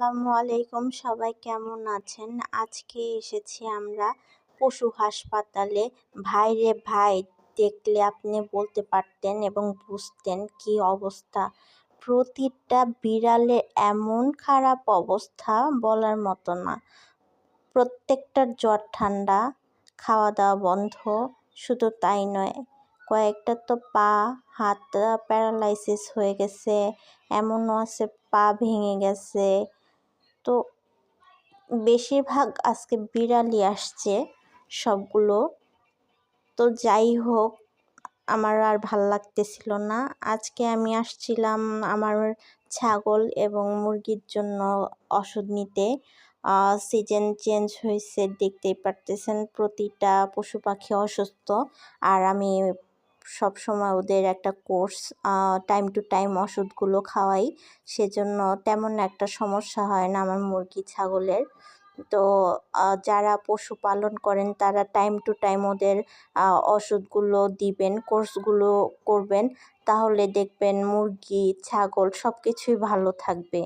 আসসালামু আলাইকুম, সবাই কেমন আছেন? আজকে এসেছি আমরা পশু হাসপাতালে। ভাই রে ভাই, দেখলে আপনি বলতে পারতেন এবং বুঝতেন কি অবস্থা। প্রতিটা বিড়ালের এমন খারাপ অবস্থা বলার মতো না। প্রত্যেকটার জ্বর ঠান্ডা, খাওয়া দাওয়া বন্ধ। শুধু তাই নয়, কয়েকটা তো পা হাত প্যারালাইসিস হয়ে গেছে, এমনও আছে পা ভেঙে গেছে। তো বেশিরভাগ আজকে বিড়ালই আসছে সবগুলো। তো যাই হোক, আমার আর ভাল লাগতেছিল না। আজকে আমি আসছিলাম আমার ছাগল এবং মুরগির জন্য ওষুধ নিতে। সিজন চেঞ্জ হয়েছে, দেখতেই পারতেছেন প্রতিটা পশু পাখি অসুস্থ। আর আমি সবসময় ওদের একটা কোর্স টাইম টু টাইম ওষুধগুলো খাওয়াই, সেজন্য তেমন একটা সমস্যা হয় না আমার মুরগি ছাগলের। তো যারা পশু পালন করেন তারা টাইম টু টাইম ওদের ওষুধগুলো দিবেন, কোর্সগুলো করবেন, তাহলে দেখবেন মুরগি ছাগল সব কিছুই ভালো থাকবে।